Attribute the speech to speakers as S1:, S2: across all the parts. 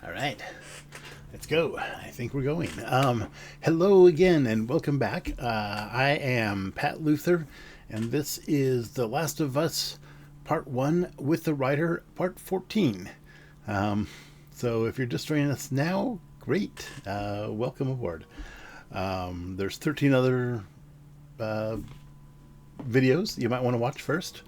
S1: All right, let's go. I think we're going. Hello again, and welcome back. I am Pat Luther, and this is The Last of Us Part 1 with the writer, Part 14. Um, so if you're just joining us now, great. Welcome aboard. There's 13 other uh, videos you might want to watch first,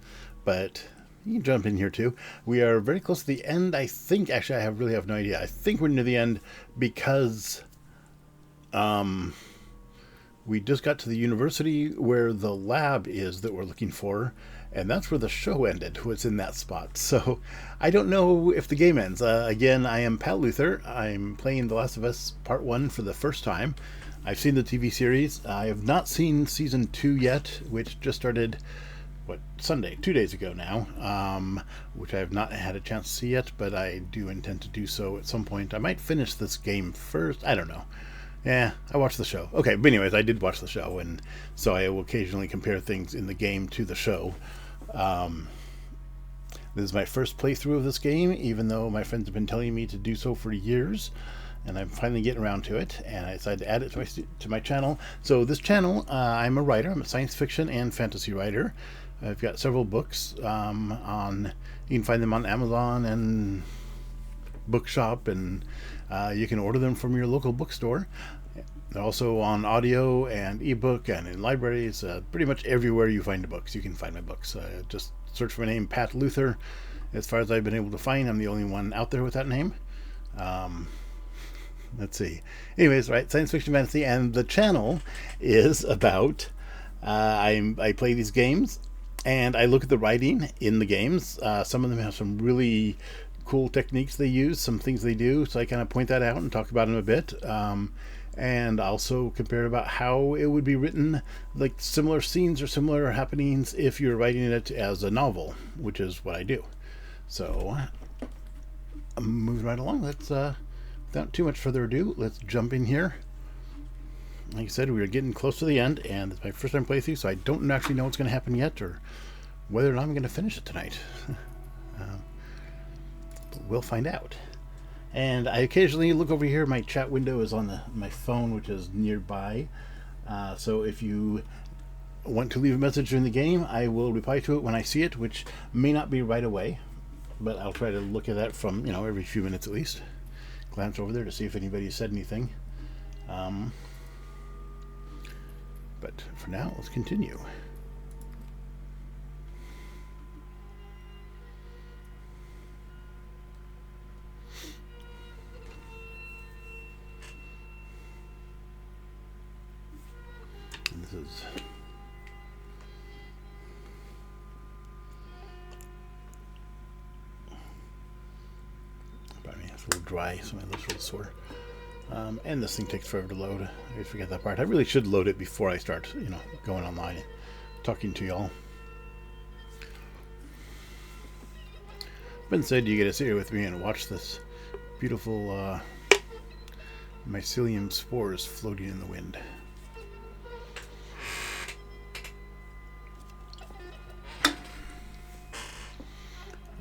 S1: but you can jump in here too. We are very close to the end. I think, actually, really have no idea. I think we're near the end because we just got to the university where the lab is that we're looking for, and that's where the show ended, was in that spot. So I don't know if the game ends. Again, I am Pat Luther. I'm playing The Last of Us Part 1 for the first time. I've seen the TV series. I have not seen Season 2 yet, which just started, Sunday, 2 days ago now, which I have not had a chance to see yet, but I do intend to do so at some point. I might finish this game first. I don't know. Yeah, I watched the show. Okay, but anyways, I did watch the show, and so I will occasionally compare things in the game to the show. Um, this is my first playthrough of this game, even though my friends have been telling me to do so for years, and I'm finally getting around to it, and I decided to add it to my channel. So this channel, I'm a writer. I'm a science fiction and fantasy writer. I've got several books on. You can find them on Amazon and Bookshop, and you can order them from your local bookstore. They're also on audio and ebook and in libraries. Pretty much everywhere you find books, you can find my books. Just search for my name, Pat Luther. As far as I've been able to find, I'm the only one out there with that name. Um, let's see. Anyways, right, science fiction, fantasy, and the channel is about. I play these games, and I look at the writing in the games. Some of them have some really cool techniques they use, some things they do, so I kind of point that out and talk about them a bit. And also compare about how it would be written, like similar scenes or similar happenings, if you're writing it as a novel, which is what I do. So I'm moving right along. Let's, without too much further ado, let's jump in here. Like I said, we are getting close to the end, and it's my first time playthrough, so I don't actually know what's going to happen yet, or whether or not I'm going to finish it tonight. But we'll find out. And I occasionally look over here. My chat window is on my phone, which is nearby. So if you want to leave a message during the game, I will reply to it when I see it, which may not be right away, but I'll try to look at that from, every few minutes at least. Glance over there to see if anybody said anything. But for now, let's continue. And this is pardon me, it's a little dry, so my lips are a little sore. And this thing takes forever to load. I forget that part. I really should load it before I start, going online and talking to y'all. But instead, you get to sit here with me and watch this beautiful mycelium spores floating in the wind.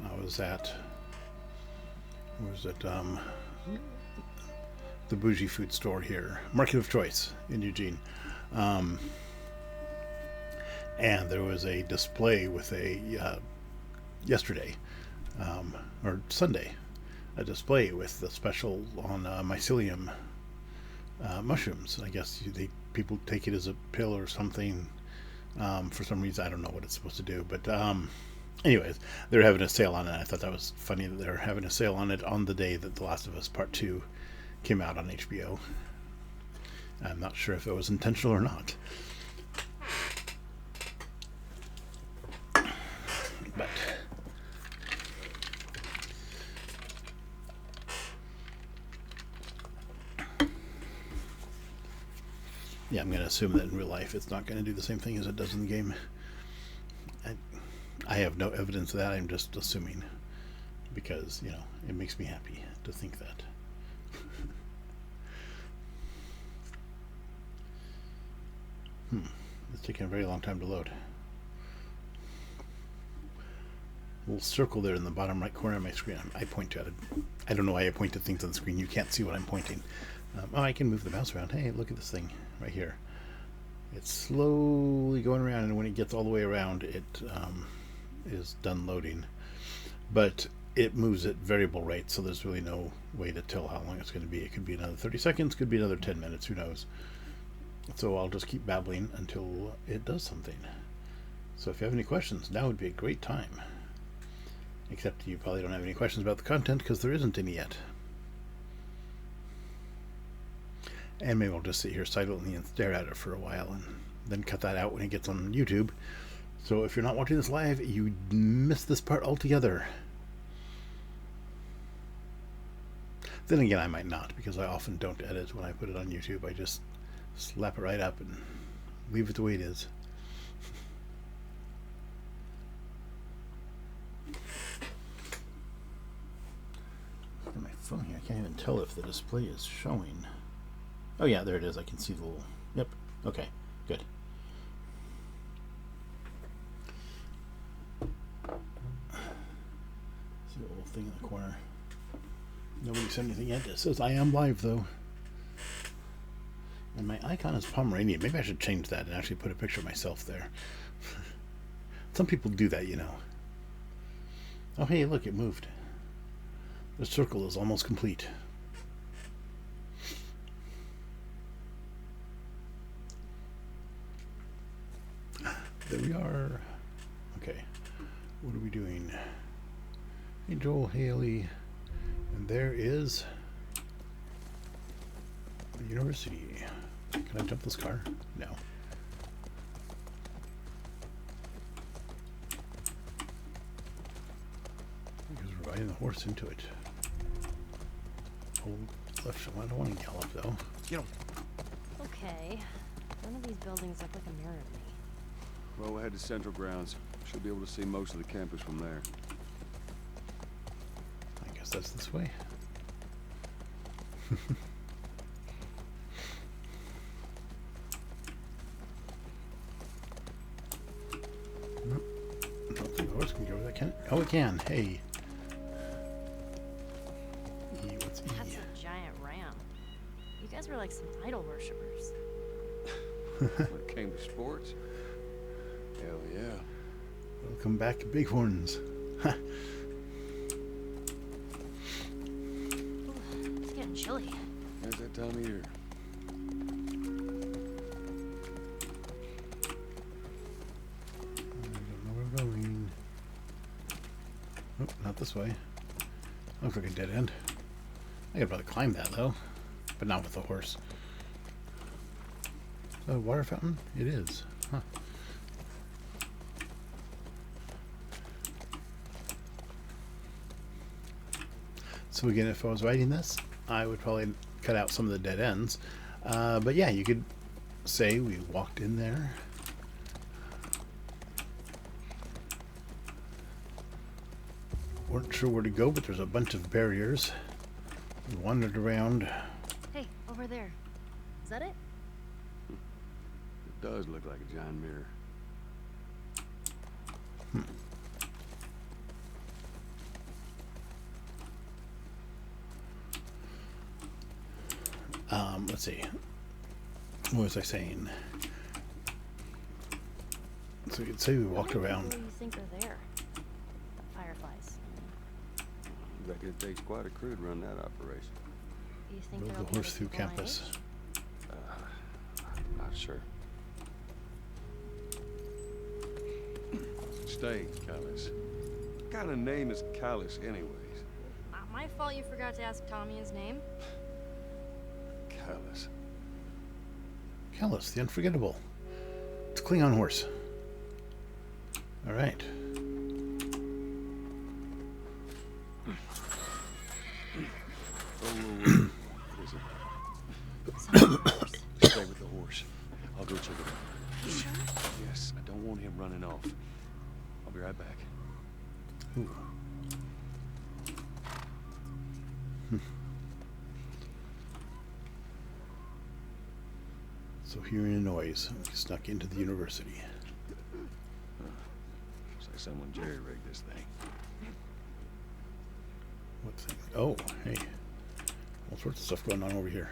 S1: How was that? Was it the bougie food store here, Market of Choice in Eugene, and there was a display with yesterday or Sunday, a display with the special on mycelium mushrooms. I guess people take it as a pill or something. For some reason, I don't know what it's supposed to do, but anyways, they're having a sale on it. I thought that was funny that they're having a sale on it on the day that The Last of Us Part 2 came out on HBO. I'm not sure if it was intentional or not. But yeah, I'm going to assume that in real life it's not going to do the same thing as it does in the game. I have no evidence of that. I'm just assuming because, it makes me happy to think that. It's taking a very long time to load. little circle there in the bottom right corner of my screen. I point to it. I don't know why I point to things on the screen. You can't see what I'm pointing. Oh, I can move the mouse around. Hey, look at this thing right here. It's slowly going around, and when it gets all the way around, it is done loading. But it moves at variable rates, so there's really no way to tell how long it's going to be. It could be another 30 seconds, could be another 10 minutes, who knows. So I'll just keep babbling until it does something. So if you have any questions, now would be a great time. Except you probably don't have any questions about the content because there isn't any yet. And maybe I'll just sit here silently and stare at it for a while and then cut that out when it gets on YouTube. So if you're not watching this live, you missed this part altogether. Then again, I might not, because I often don't edit when I put it on YouTube. I just slap it right up and leave it the way it is. Look at my phone here. I can't even tell if the display is showing. Oh yeah, there it is. I can see the little... Yep. Okay. Good. See the little thing in the corner. Nobody said anything yet. It says I am live, though. And my icon is Pomeranian. Maybe I should change that and actually put a picture of myself there. Some people do that, you know. Oh, hey, look, it moved. The circle is almost complete. There we are. Okay. What are we doing? Hey, Joel, Haley. And there is the university. Can I jump this car? No. Because we're riding the horse into it. Hold left. I don't want to gallop though.
S2: Get him.
S3: Okay. None of these buildings look like a mirror to me.
S2: Well, we'll head to Central Grounds. Should be able to see most of the campus from there.
S1: I guess that's this way. Nope. I don't think the horse can go over that, can it? Oh, it can. Hey. E, what's E?
S3: That's a giant ram. You guys were like some idol worshippers.
S2: When it came to sports? Hell yeah.
S1: Welcome back, Bighorns.
S3: Ooh, it's getting chilly.
S2: There's that time of year.
S1: I don't know where we're going. Oh, not this way. Looks like a dead end. I could probably climb that though, but not with the horse. A water fountain? It is. Huh. So again, if I was writing this, I would probably cut out some of the dead ends. But yeah, you could say we walked in there. Weren't sure where to go, but there's a bunch of barriers. We wandered around.
S3: Hey, over there. Is that it?
S2: It does look like a giant mirror. Let's see. What was I saying? So you could say we walked around.
S3: What do you think are there? Fireflies.
S2: I reckon it takes quite a crew to run that operation.
S3: Do you think
S1: Rode
S3: there'll
S1: the
S3: be
S1: horse
S3: other
S1: through
S3: people my
S1: campus.
S3: age?
S2: Not sure. Stay, Callus. What kind of name is Callus, anyways?
S3: Not my fault you forgot to ask Tommy his name.
S2: Callus.
S1: Callus, the unforgettable. It's a Klingon horse. All right.
S2: What is it? Stay with the horse. I'll go check it out.
S3: You sure?
S2: Yes, I don't want him running off. I'll be right back.
S1: Ooh. So hearing a noise, we snuck into the university.
S2: Looks like someone jerry-rigged this thing.
S1: Oh, hey. All sorts of stuff going on over here.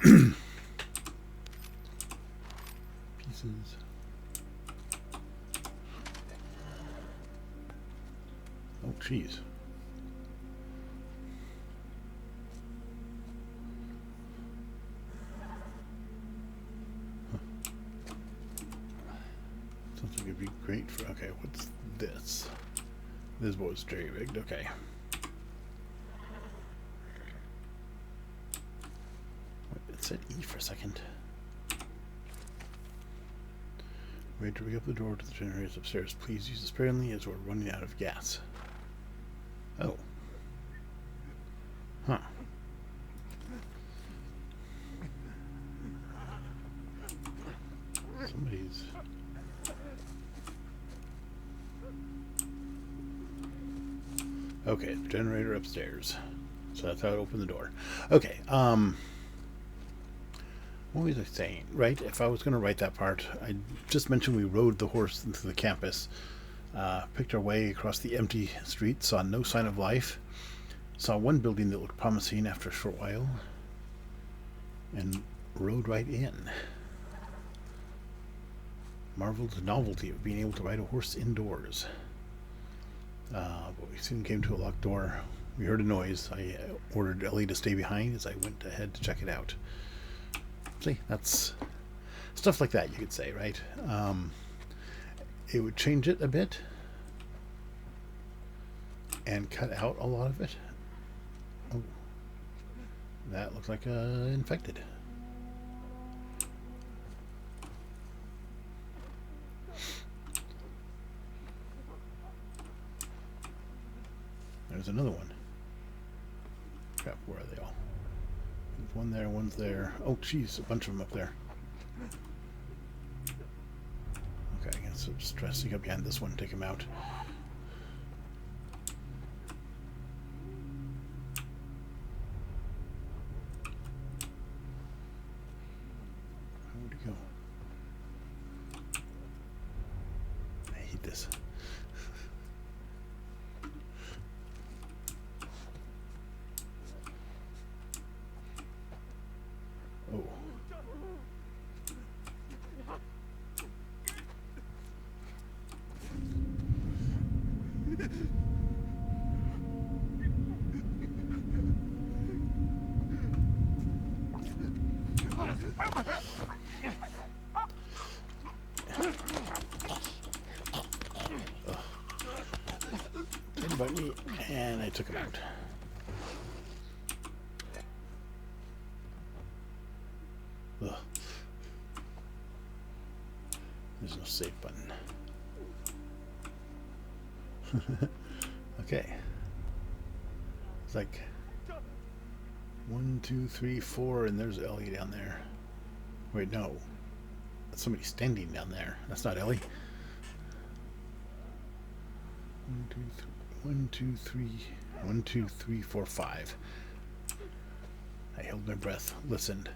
S1: Pieces. Oh, jeez. Something would be great for... Okay, what's this? This was jerry rigged. Okay. Wait, it said E for a second. Ready to rig up the door to the generators upstairs. Please use it sparingly as we're running out of gas. Oh. Huh. Somebody's... Okay, generator upstairs. So that's how I opened the door. Okay, what was I saying? Right, if I was going to write that part, I just mentioned we rode the horse into the campus, picked our way across the empty street, saw no sign of life, saw one building that looked promising after a short while, and rode right in. Marveled the novelty of being able to ride a horse indoors. But we soon came to a locked door. We heard a noise. I ordered Ellie to stay behind as I went ahead to check it out. See, that's stuff like that, you could say, right? It would change it a bit and cut out a lot of it. Oh, that looks like infected. There's another one. Crap, where are they all? There's one there, one's there. Oh, jeez, a bunch of them up there. Okay, I guess I'm stressing up behind this one, take him out. Where'd he go? I hate this. Oh. Didn't bite me, and I took him out. Ugh. There's no save button. Okay. It's like 1, 2, 3, 4, and there's Ellie down there. Wait, no. That's somebody standing down there. That's not Ellie. 1, 2, 3, 1, 2, 3, 4, 5. I held my breath, listened.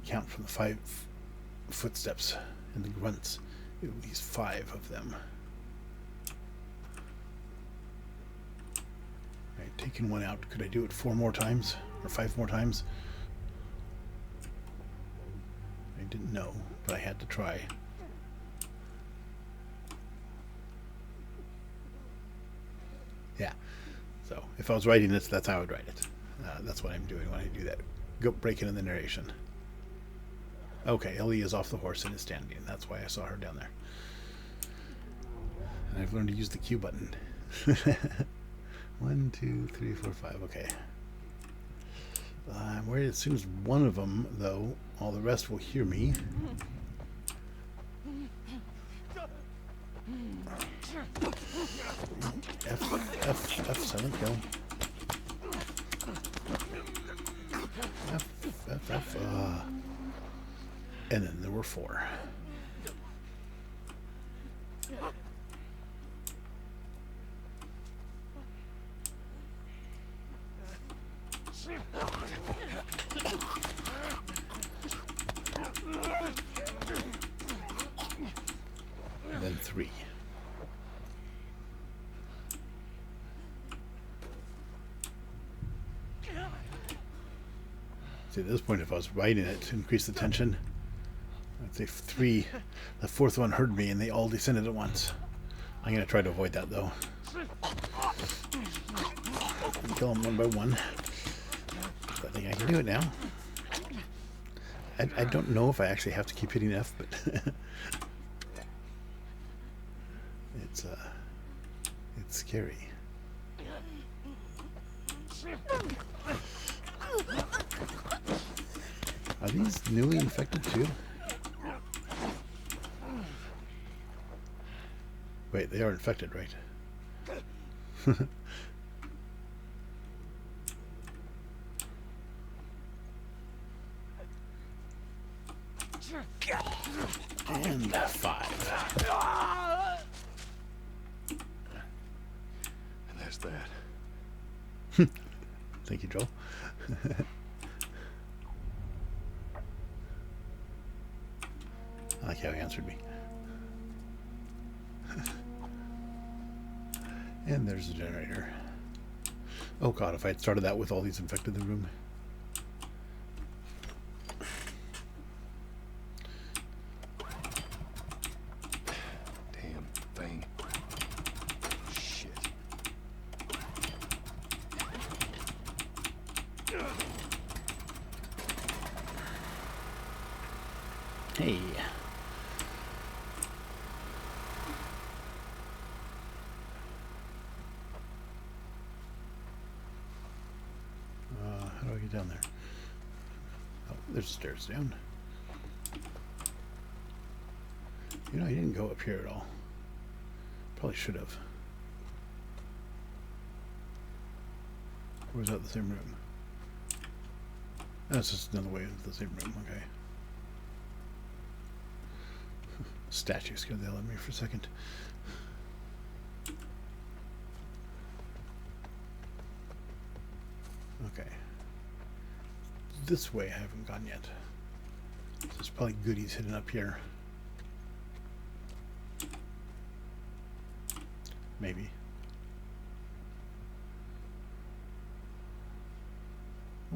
S1: Count from the 5 footsteps and the grunts. At least 5 of them. I had taken one out. Could I do it 4 more times? Or 5 more times? I didn't know, but I had to try. Yeah. So, if I was writing this, that's how I would write it. That's what I'm doing when I do that. Go break into the narration. Okay, Ellie is off the horse and is standing. That's why I saw her down there. And I've learned to use the Q button. 1, 2, 3, 4, 5. Okay. I'm worried as soon as one of them, though, all the rest will hear me. F, silent kill. F. And then there were 4. And then 3. See, at this point, if I was writing it to increase the tension, I'd say 3. The fourth one heard me and they all descended at once. I'm going to try to avoid that, though. And kill them one by one. I think I can do it now. I don't know if I actually have to keep hitting F, but it's scary. Are these newly infected too? Wait, they are infected, right? And 5.
S2: And that's that.
S1: Thank you, Joel. I like how he answered me. And there's the generator. Oh god, if I had started that with all these infected in the room.
S2: Damn thing. Shit.
S1: Hey. How do I get down there? Oh, there's stairs down. You know, I didn't go up here at all. Probably should have. Or was that the same room? That's just another way into the same room, okay. Statue scared the hell out of me for a second. Okay. This way I haven't gone yet. There's probably goodies hidden up here. Maybe.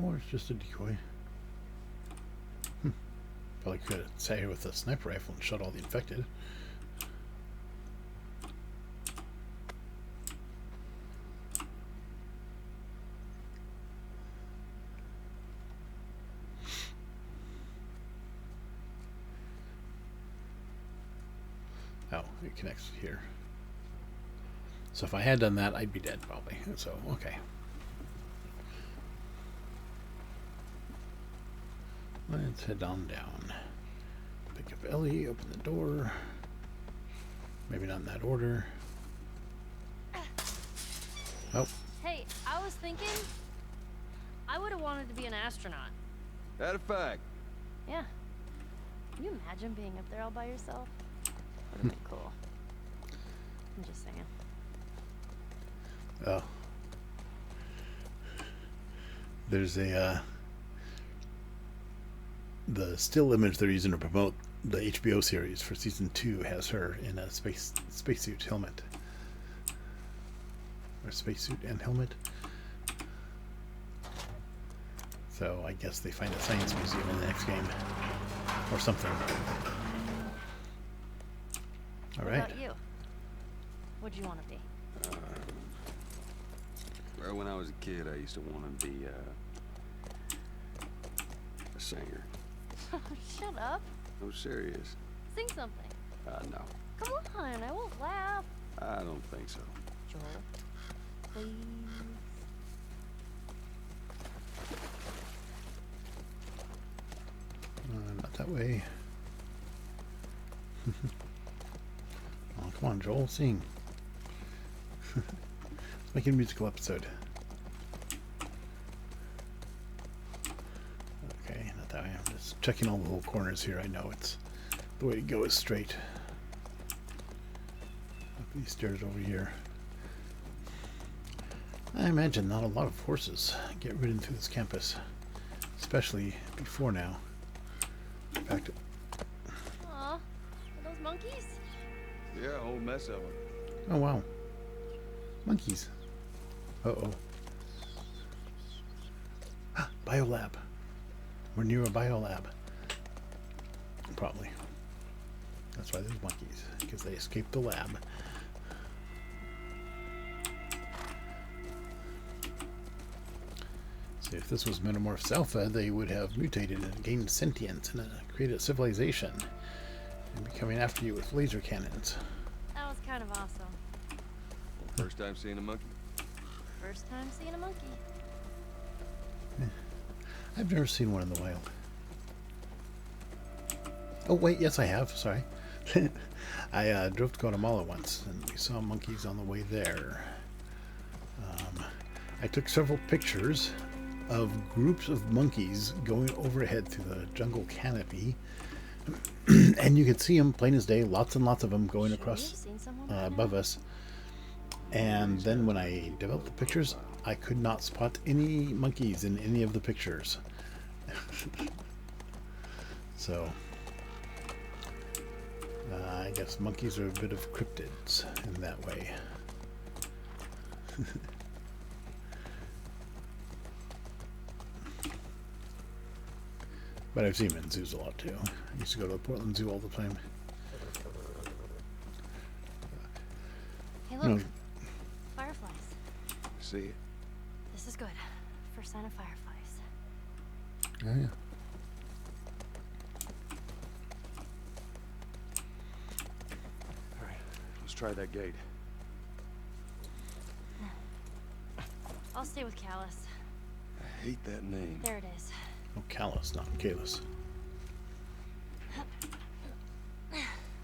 S1: Or it's just a decoy. Probably could have sat here with a sniper rifle and shot all the infected. Oh, it connects here. So if I had done that, I'd be dead probably. So, okay. Let's head on down. Pick up Ellie, open the door. Maybe not in that order. Oh.
S3: Hey, I was thinking I would have wanted to be an astronaut.
S2: That a fact.
S3: Yeah. Can you imagine being up there all by yourself? Would have been cool. I'm just saying.
S1: Oh. There's a the still image they're using to promote the HBO series for season 2 has her in a spacesuit helmet. Or spacesuit and helmet. So I guess they find a science museum in the next game. Or something. Alright.
S3: What about you? What'd you want to be?
S2: Well, when I was a kid, I used to want to be a singer.
S3: Shut up.
S2: No, serious.
S3: Sing something.
S2: No.
S3: Come on, I won't laugh.
S2: I don't think so.
S3: Joel, please.
S1: Not that way. Oh, come on, Joel, sing. Let's make it a musical episode. Okay, not that way. I'm just checking all the little corners here. I know it's the way to go is straight. Up these stairs over here. I imagine not a lot of horses get ridden through this campus, especially before now. In fact,
S3: Aw, are those monkeys?
S2: Yeah, a whole mess of them.
S1: oh wow, monkeys. Uh-oh. Biolab. We're near a biolab. Probably. That's why there's monkeys, because they escaped the lab. See, if this was Metamorphs Alpha, they would have mutated and gained sentience and created a civilization and be coming after you with laser cannons.
S3: That was kind of awesome.
S2: First time seeing a monkey?
S3: First time seeing a monkey.
S1: I've never seen one in the wild. Oh, wait, yes, I have. Sorry. I drove to Guatemala once, and we saw monkeys on the way there. I took several pictures of groups of monkeys going overhead through the jungle canopy. And you could see them plain as day, lots and lots of them going across above us. And then when I developed the pictures, I could not spot any monkeys in any of the pictures. So, I guess monkeys are a bit of cryptids in that way. But I've seen them in zoos a lot too. I used to go to the Portland Zoo all the time.
S3: Hey, look.
S1: You know,
S3: Fireflies.
S2: See it?
S3: This is good. First sign of fireflies.
S1: oh yeah.
S2: All right, let's try that gate.
S3: I'll stay with Callus.
S2: I hate that name.
S3: There it is.
S1: Oh, callous, not callous.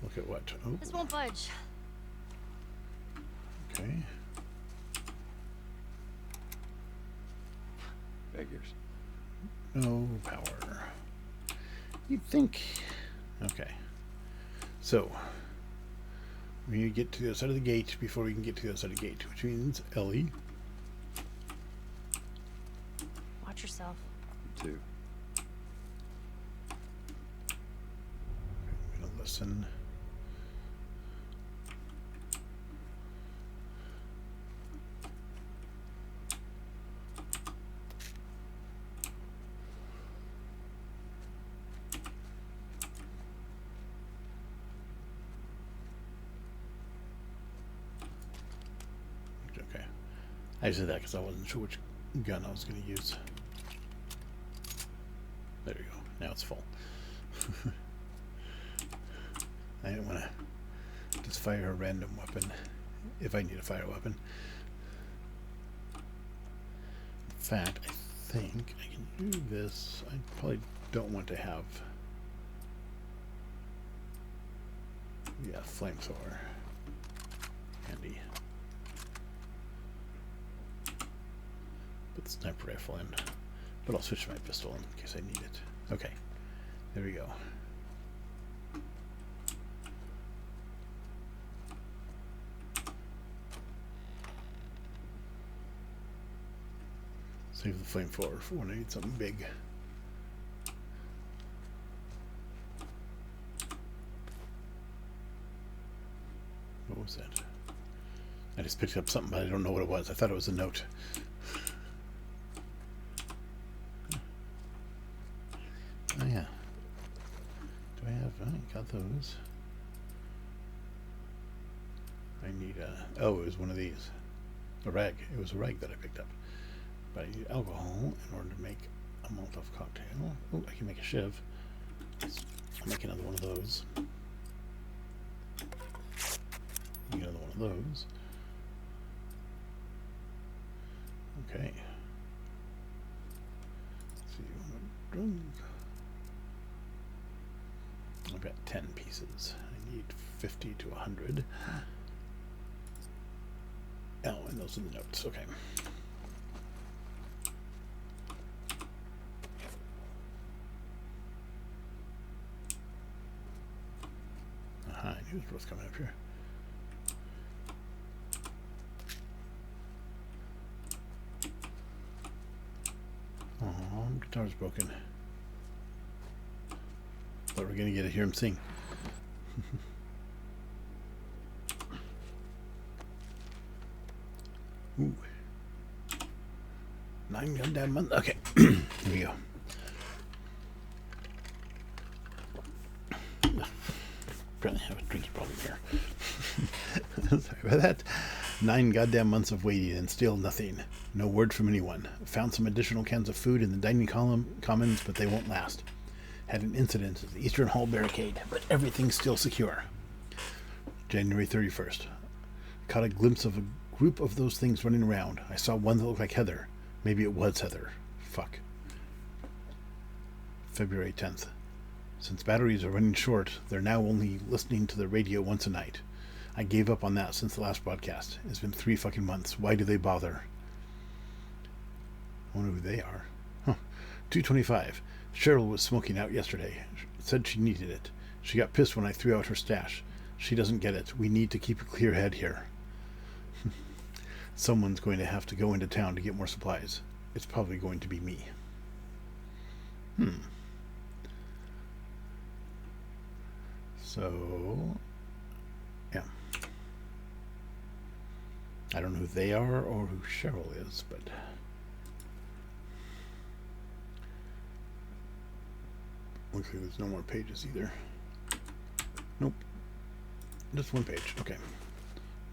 S1: Look at what? Oh,
S3: This won't budge.
S1: okay.
S2: Figures.
S1: No power. You'd think. Okay. So, we need to get to the other side of the gate before we can get to the other side of the gate, which means Ellie.
S3: Watch yourself.
S2: Two.
S1: I'm gonna listen. Okay. I said that because I wasn't sure which gun I was going to use. There we go. Now it's full. I didn't want to just fire a random weapon if I need a fire weapon. In fact, I think I can do this. I probably don't want to have, yeah, flamethrower handy. Put the sniper rifle in, but I'll switch to my pistol in case I need it. Okay, there we go. Save the flamethrower for when I need something big. What was that? I just picked up something, but I don't know what it was. I thought it was a note. Oh yeah. Do I have? I got those. I need a. Oh, it was one of these. A rag. It was a rag that I picked up. But I need alcohol in order to make a Molotov cocktail. Oh, I can make a shiv. I'll make another one of those. Make another one of those. Okay. Let's see. Drug. I've got 10 pieces. I need 50 to 100. Oh, and those are the notes. Okay. Aha, I knew it was coming up here. Oh, guitar's broken. But we're gonna get to hear him sing. Ooh. 9 goddamn months. Okay, here we go. Apparently I have a drinking problem here. Sorry about that. 9 goddamn months of waiting and still nothing. No word from anyone. Found some additional cans of food in the dining commons, but they won't last. Had an incident at the Eastern Hall barricade, but everything's still secure. January 31st. Caught a glimpse of a group of those things running around. I saw one that looked like Heather. Maybe it was Heather. Fuck. February 10th. Since batteries are running short, they're now only listening to the radio once a night. I gave up on that since the last broadcast. It's been 3 fucking months. Why do they bother? I wonder who they are. Huh. 2:25. Cheryl was smoking out yesterday. Said she needed it. She got pissed when I threw out her stash. She doesn't get it. We need to keep a clear head here. Someone's going to have to go into town to get more supplies. It's probably going to be me. So, yeah. I don't know who they are or who Cheryl is, but... looks like there's no more pages either. Nope. Just one page. Okay.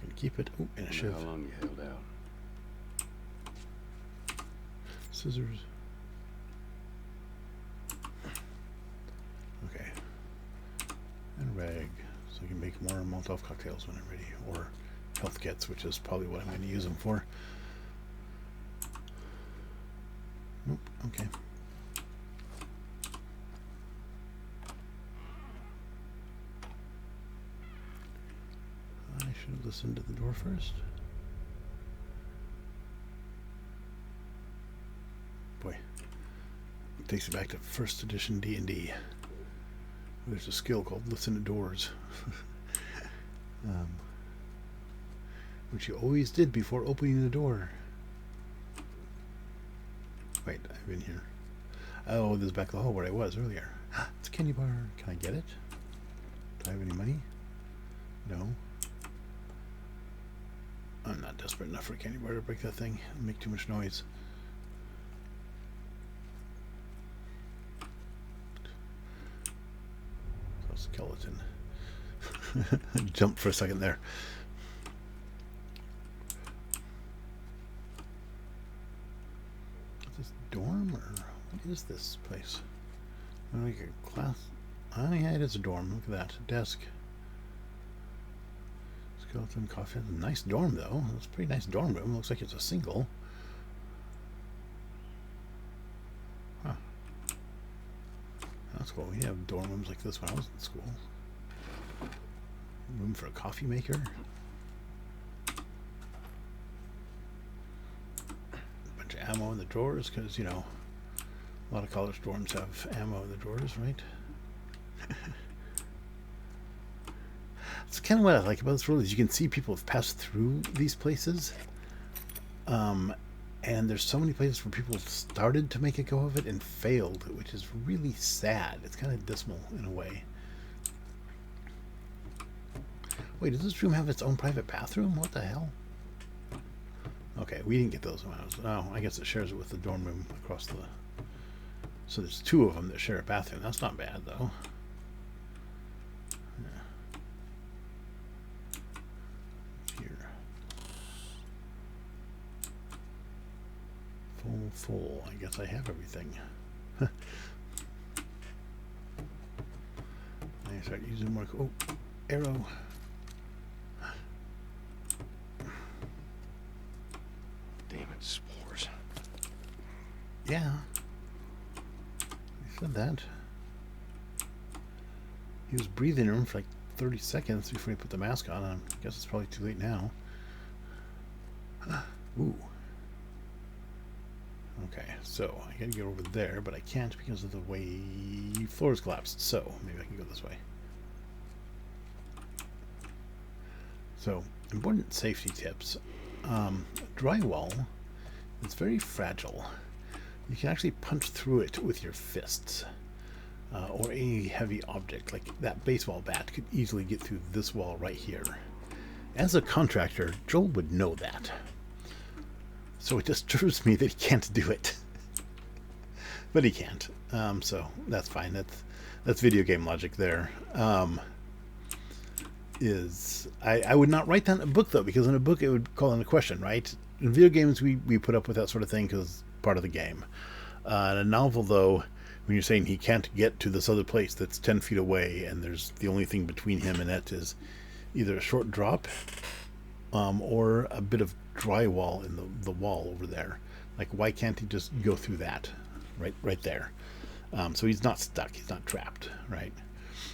S1: Gonna keep it. Oh, and a shiv.
S2: How long you held out?
S1: Scissors. Okay. And a rag. So I can make more Molotov cocktails when I'm ready. Or health kits, which is probably what I'm going to use them for. Nope. Okay. I should have listened to the door first. Boy, it takes me back to first edition D&D. There's a skill called listen to doors, which you always did before opening the door. Wait, I've been here. Oh, this is back the hall where I was earlier. It's a candy bar. Can I get it? Do I have any money? No. I'm not desperate enough for a candy bar to break that thing and make too much noise. So skeleton. Jumped for a second there. Is this dorm or what is this place? Like a class? Oh yeah, it is a dorm. Look at that. Desk. Skeleton coffin. Nice dorm though. It's a pretty nice dorm room. Looks like it's a single. Huh. That's cool. We have dorm rooms like this when I was in school. Room for a coffee maker. A bunch of ammo in the drawers because, you know, a lot of college dorms have ammo in the drawers, right? It's kind of what I like about this world is you can see people have passed through these places, and there's so many places where people started to make a go of it and failed, which is really sad. It's kind of dismal in a way. Wait, does this room have its own private bathroom? What the hell? Okay, we didn't get those when I was... Oh, I guess it shares it with the dorm room across the... So there's 2 of them that share a bathroom. That's not bad, though. Full. I guess I have everything. I start using more. Oh, arrow.
S2: Damn it, spores.
S1: Yeah. I said that. He was breathing in them for like 30 seconds before he put the mask on. I guess it's probably too late now. Ooh. Okay, so I gotta get over there, but I can't because of the way floors collapsed. So maybe I can go this way. So, important safety tips. Drywall is very fragile. You can actually punch through it with your fists, or any heavy object like that baseball bat could easily get through this wall right here. As a contractor, Joel would know that. So it disturbs me that he can't do it. But he can't. So that's fine. That's video game logic there. is I would not write that in a book, though, because in a book it would call into question, right? In video games, we put up with that sort of thing because it's part of the game. In a novel, though, when you're saying he can't get to this other place that's 10 feet away, and there's the only thing between him and it is either a short drop or a bit of drywall in the wall over there. Like, why can't he just go through that right there? So he's not stuck. He's not trapped, right?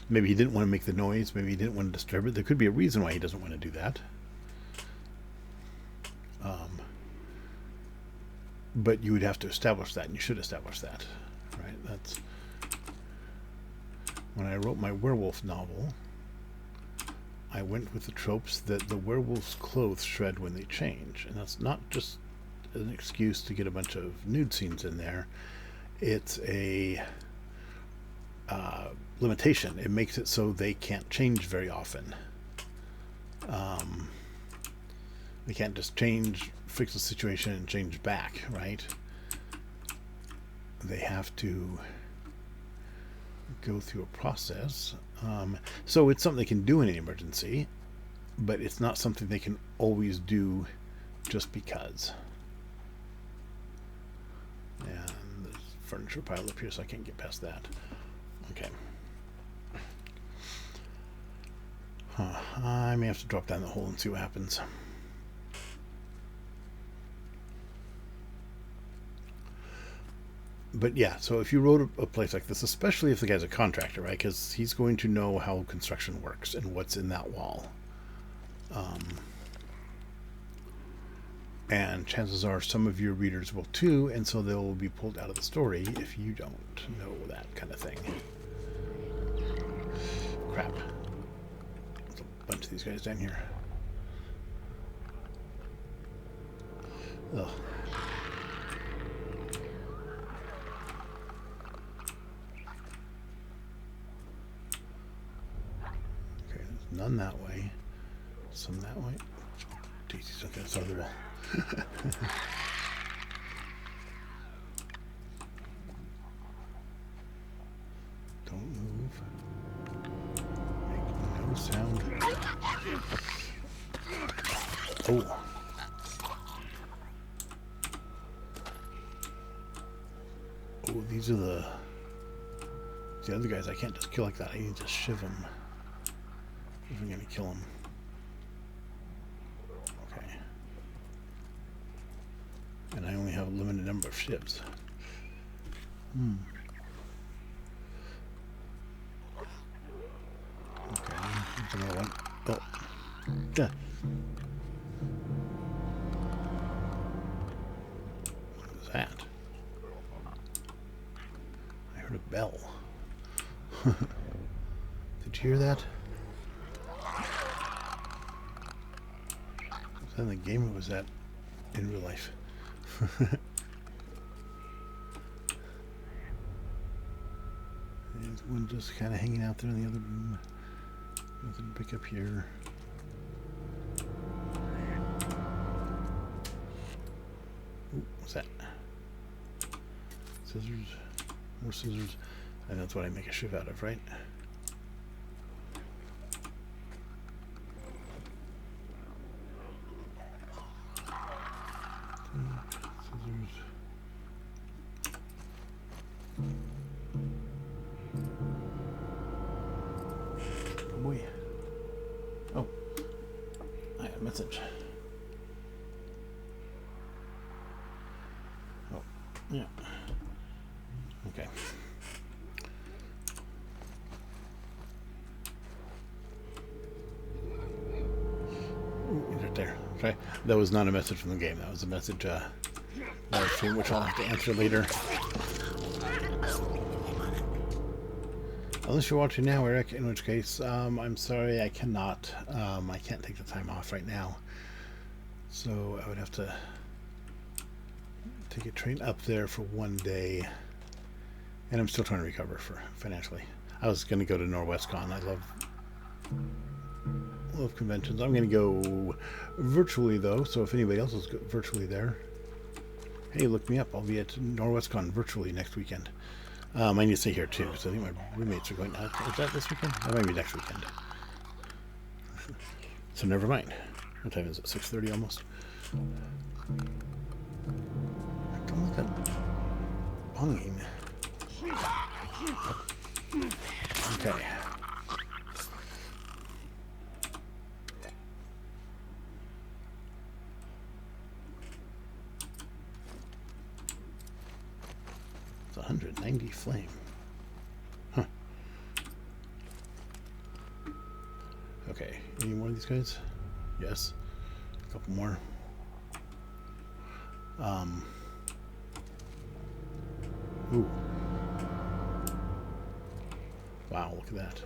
S1: Maybe he didn't want to make the noise. Maybe he didn't want to disturb it. There could be a reason why he doesn't want to do that. But you would have to establish that, and you should establish that, right? That's when I wrote my werewolf novel. I went with the tropes that the werewolf's clothes shred when they change, and that's not just an excuse to get a bunch of nude scenes in there. It's a limitation. It makes it so they can't change very often. They can't just fix the situation and change back, right? They have to go through a process. So it's something they can do in an emergency, but it's not something they can always do just because. And there's furniture pile up here, so I can't get past that. Okay. I may have to drop down the hole and see what happens. But yeah, so if you wrote a place like this, especially if the guy's a contractor, right? Because he's going to know how construction works and what's in that wall. And chances are some of your readers will too, and so they'll be pulled out of the story if you don't know that kind of thing. Crap. There's a bunch of these guys down here. Ugh. Okay, there's none that way. Some that way. Jesus, okay, that's the wall. Don't move. Make no sound. Oh. Oh, these are the other guys. I can't just kill like that. I need to shiv them if I'm gonna kill them. Okay. And I only have a limited number of shivs. Okay, here's another one. Oh. Duh. What was that? I heard a bell. Did you hear that? Was that in the game or was that in real life? There's one just kind of hanging out there in the other room. Nothing to pick up here. Ooh, what's that? Scissors. More scissors. And that's what I make a shiv out of, right? Scissors. Oh boy. Oh. I have a message. Oh, yeah. Okay. Ooh, he's right there. Okay. That was not a message from the game. That was a message live stream, which I'll have to answer later. Unless you're watching now, Eric, in which case, I'm sorry, I cannot. I can't take the time off right now. So I would have to take a train up there for one day. And I'm still trying to recover financially. I was going to go to NorwestCon. I love conventions. I'm going to go virtually, though. So if anybody else is virtually there, hey, look me up. I'll be at NorwestCon virtually next weekend. I need to stay here too, because I think my roommates are going. Is that this weekend? That might be next weekend. So never mind. What time is it? 6:30 almost. I don't like that bunging. Okay. It's 190 flame. Huh. Okay. Any more of these guys? Yes. A couple more. Ooh. Wow, look at that.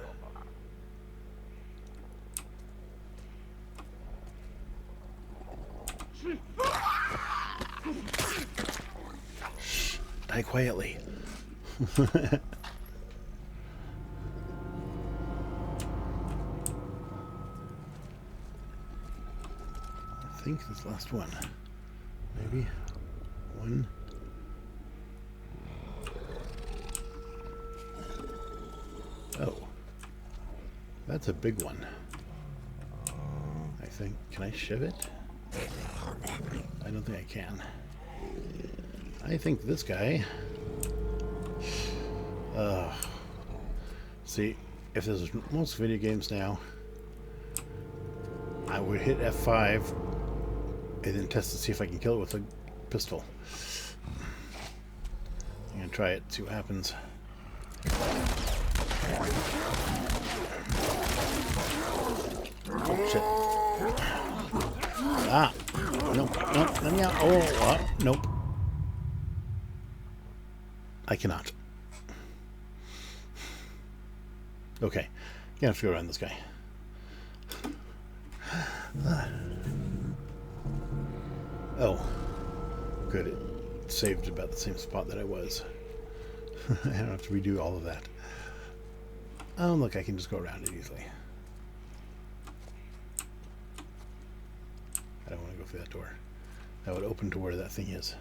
S1: Shh. Die quietly. I think this last one. Maybe. One. Oh. That's a big one. I think. Can I shiv it? I don't think I can. I think this guy... see, if this was most video games now, I would hit F5 and then test to see if I can kill it with a pistol. I'm gonna try it, see what happens. Oh shit. Ah! Nope, nope, let me out. Oh, nope. I cannot. Okay. Gonna have to go around this guy. Oh. Good. It saved about the same spot that I was. I don't have to redo all of that. Oh, look, I can just go around it easily. I don't want to go through that door. That would open to where that thing is.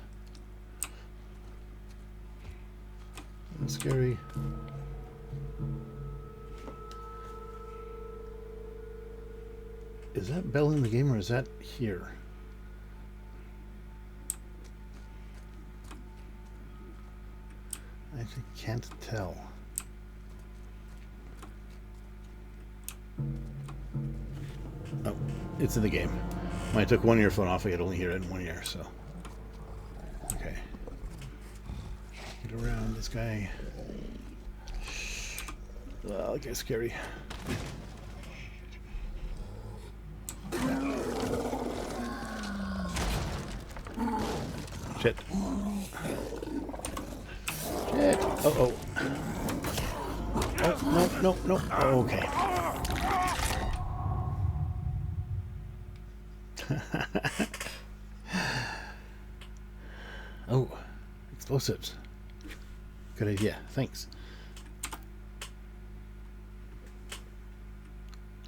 S1: That's scary. Is that bell in the game or is that here? I actually can't tell. Oh, it's in the game. When I took one earphone off, I could only hear it in one ear, so. Okay. Get around this guy. Oh, that guy's scary. Shit. Shit. Uh-oh. Oh, no, no, no. Oh, okay. Oh, explosives. Good idea. Thanks.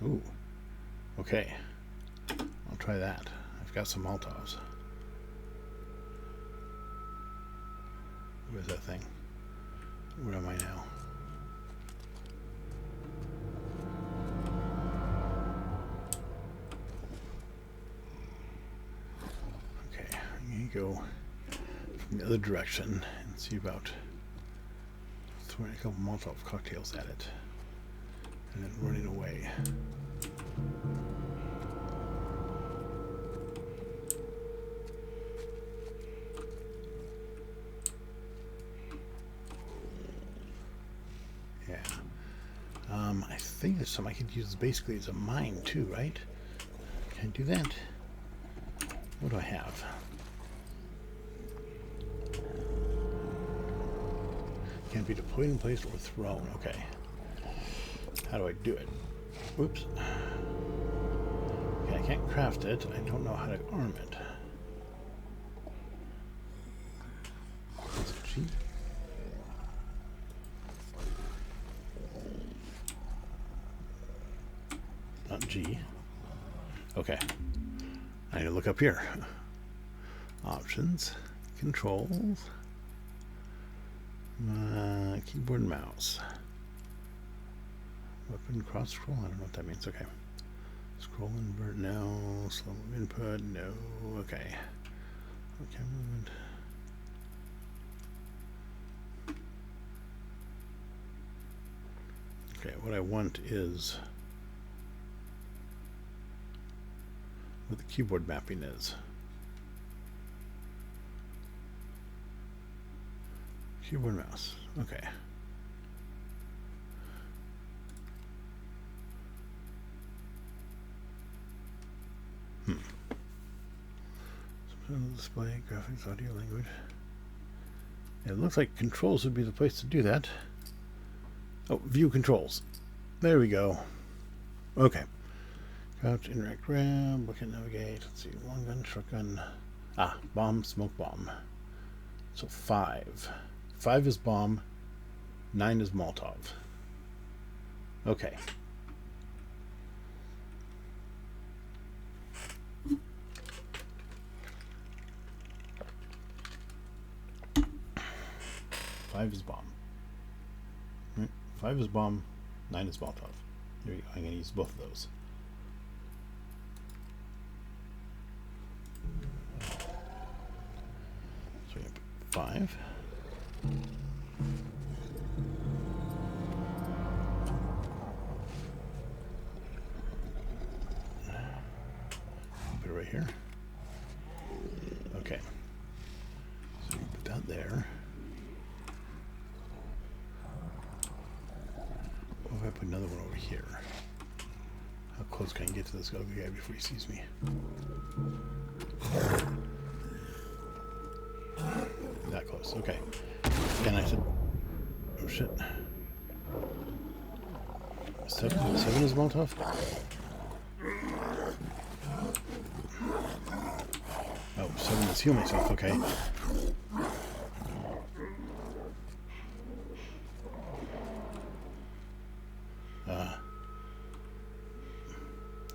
S1: Ooh. Okay. I'll try that. I've got some Molotovs. Where's that thing? Where am I now? Okay, I'm going to go from the other direction and see about throwing a couple Molotov cocktails at it and then running away. Yeah. I think there's some I could use basically as a mine too, right? Can I do that? What do I have? Can't be deployed in place or thrown. Okay. How do I do it? Whoops. Okay, I can't craft it. I don't know how to arm it. Is it G? Not G. Okay. I need to look up here. Options, controls, keyboard and mouse. Weapon cross scroll? I don't know what that means. Okay. Scroll invert, no. Slow move input, no. Okay. Okay, movement. Okay, what I want is what the keyboard mapping is. Keyboard mouse. Okay. Display, graphics, audio, language. It looks like controls would be the place to do that. Oh, view controls. There we go. Okay. Crouch, interact, grab, look at navigate. Let's see. Long gun, shotgun. Ah, bomb, smoke bomb. So 5. 5 is bomb. 9 is Molotov. Okay. Five is bomb. Right? 5 is bomb. 9 is Molotov. Here we go. I'm going to use both of those. So we have 5. Put it right here. Okay. So we put that there. What if I put another one over here? How close can I get to this ugly guy before he sees me? That close, okay. And I said, oh shit. 7 is Molotov? Oh, 7 is heal myself, okay.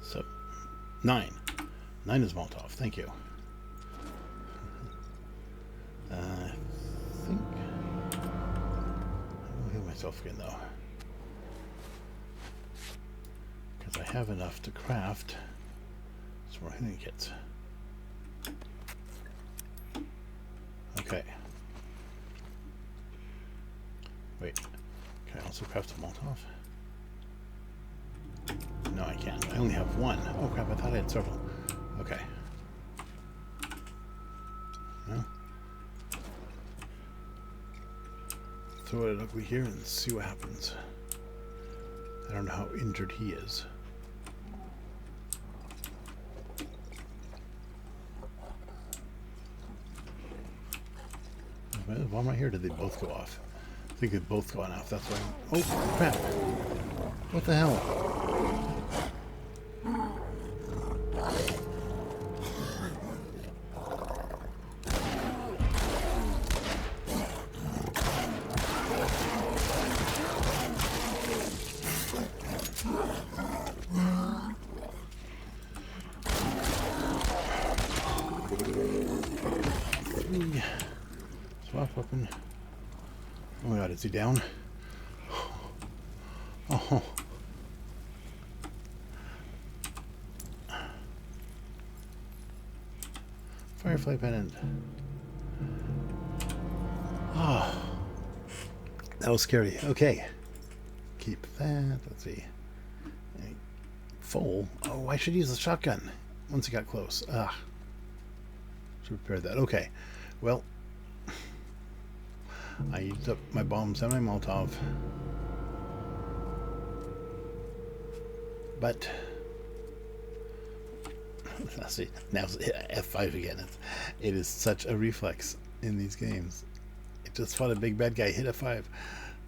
S1: So, 9. 9 is Molotov, thank you. I think I'll heal myself again though. Because I have enough to craft some more healing kits. Okay. Wait, can I also craft a Molotov? No, I can't. I only have 1. Oh crap, I thought I had several. Okay. No. Throw it ugly here and see what happens. I don't know how injured he is. Is the bomb right here? Or did they both go off? I think they've both gone off. That's why. Oh crap! What the hell? Swap weapon. Oh my god, is he down? Oh. Firefly pennant. Oh. That was scary. Okay. Keep that. Let's see. Full. Oh, I should use the shotgun once he got close. Ah. Should prepare that. Okay. Well, I used up my bombs and my Molotov. But let's see. Now F5 again. It is such a reflex in these games. It just fought a big bad guy. Hit F5.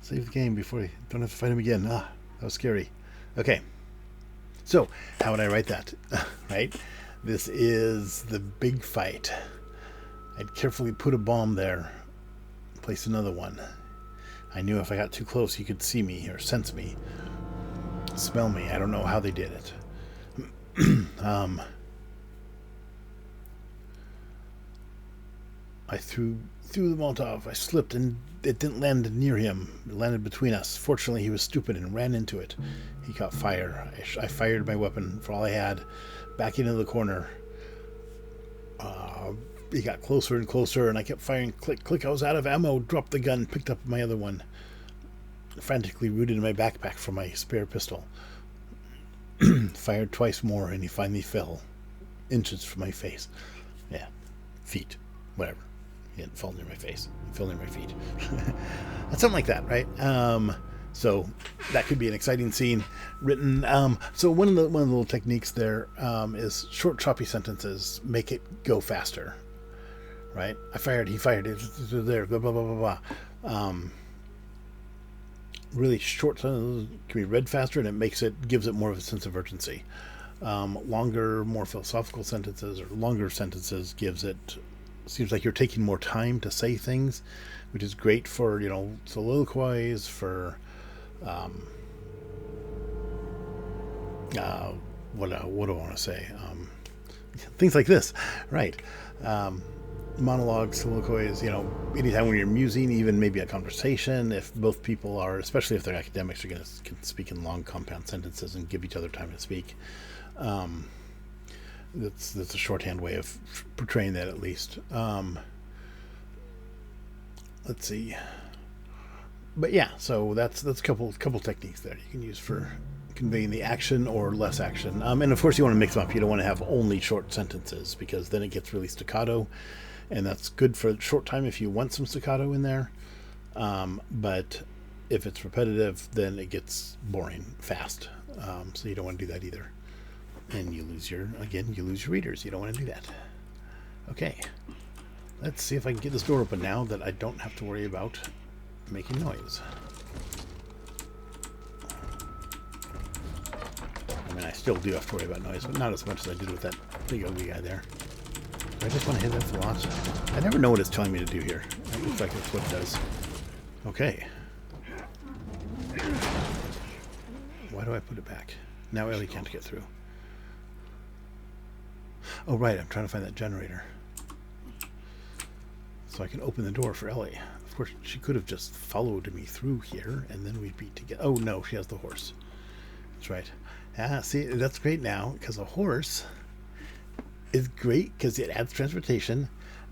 S1: Save the game before you don't have to fight him again. Ah, that was scary. Okay. So, how would I write that? Right? This is the big fight. I'd carefully put a bomb there. Place another one. I knew if I got too close, he could see me or sense me. Smell me. I don't know how they did it. I threw the Molotov. I slipped and it didn't land near him. It landed between us. Fortunately, he was stupid and ran into it. He caught fire. I fired my weapon for all I had back into the corner. He got closer and closer, and I kept firing. Click, click. I was out of ammo. Dropped the gun. Picked up my other one. Frantically rooted in my backpack for my spare pistol. Fired twice more, and he finally fell. Inches from my face. Yeah. Feet. Whatever. He didn't fall near my face. He fell near my feet. Something like that, right? So that could be an exciting scene written. So one of the little techniques there is short, choppy sentences make it go faster, right? I fired. He fired. There. Blah blah blah blah blah. Really short sentences can be read faster, and gives it more of a sense of urgency. Longer, more philosophical sentences or longer sentences seems like you're taking more time to say things, which is great for soliloquies, for what do I want to say? Things like this, right? Monologues, soliloquies, anytime when you're musing, even maybe a conversation, if both people are, especially if they're academics, can speak in long compound sentences and give each other time to speak. That's a shorthand way of portraying that, at least. Let's see. But yeah, so that's a couple techniques there you can use for conveying the action or less action. And of course you want to mix them up. You don't want to have only short sentences, because then it gets really staccato, and that's good for a short time if you want some staccato in there. But if it's repetitive, then it gets boring fast. So you don't want to do that either. And you lose your readers. You don't want to do that. Okay. Let's see if I can get this door open now that I don't have to worry about making noise. I mean, I still do have to worry about noise, but not as much as I did with that big ugly guy there. I just want to hit that for launch. I never know what it's telling me to do here. It looks like that's what it does. Okay. Why do I put it back? Now Ellie can't get through. Oh, right, I'm trying to find that generator. So I can open the door for Ellie. Of course, she could have just followed me through here, and then we'd be together. Oh, no, she has the horse. That's right. Ah, see, that's great now, because a horse is great because it adds transportation,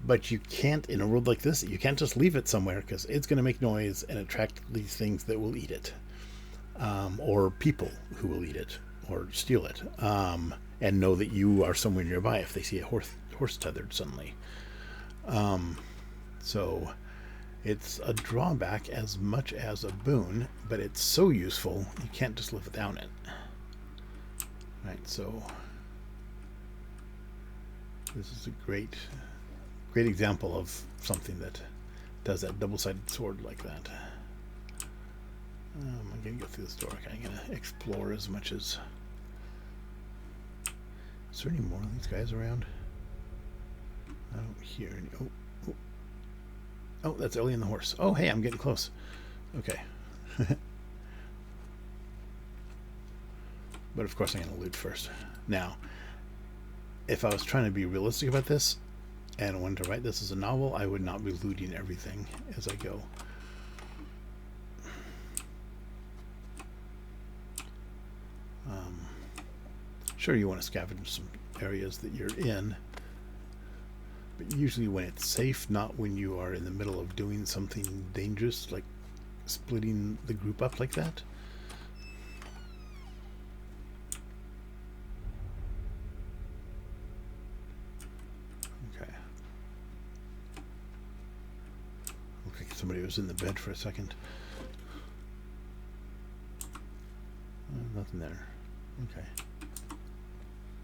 S1: but you can't, in a world like this, you can't just leave it somewhere, because it's going to make noise and attract these things that will eat it. Or people who will eat it, or steal it. And know that you are somewhere nearby if they see a horse tethered suddenly. So it's a drawback as much as a boon, but it's so useful you can't just live without it. Right, so this is a great example of something that does that double-sided sword like that. I'm gonna go through this door. I'm gonna explore as much as. Is there any more of these guys around? I don't hear any. Oh, that's Ellie and the horse. Oh, hey, I'm getting close. Okay. But of course I'm going to loot first. Now, if I was trying to be realistic about this and wanted to write this as a novel, I would not be looting everything as I go. Sure, you want to scavenge some areas that you're in, but usually when it's safe, not when you are in the middle of doing something dangerous, like splitting the group up like that. Okay. Looks like somebody was in the bed for a second. Nothing there. Okay.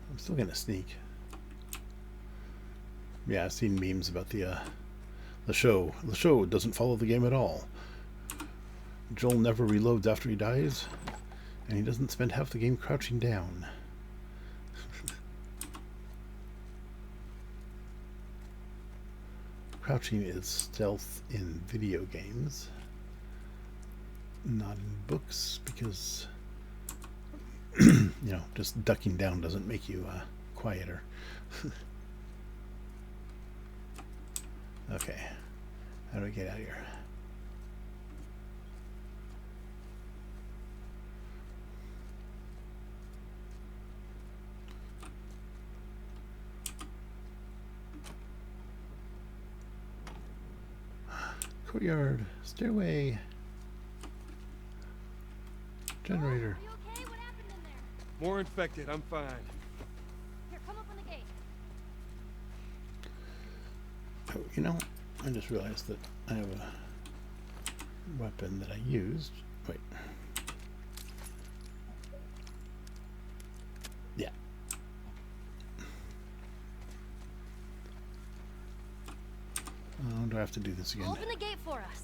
S1: I'm still gonna sneak. Yeah, I've seen memes about the show. The show doesn't follow the game at all. Joel never reloads after he dies, and he doesn't spend half the game crouching down. Crouching is stealth in video games, not in books, because just ducking down doesn't make you quieter. Okay. How do I get out of here? Courtyard, stairway, generator.
S3: Are you okay? What happened in there?
S2: More infected. I'm fine.
S3: Here, come up on the gate.
S1: Oh, you know, I just realized that I have a weapon that I used. Wait. Yeah. Oh, do I have to do this again?
S3: Open the gate for us.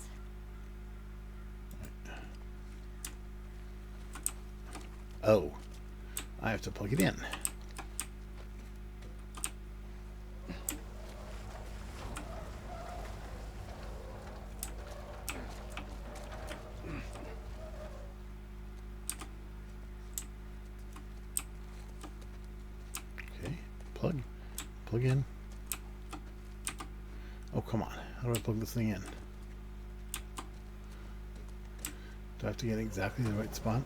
S1: Oh, I have to plug it in. Okay, plug in. Oh, come on. How do I plug this thing in? Do I have to get exactly the right spot?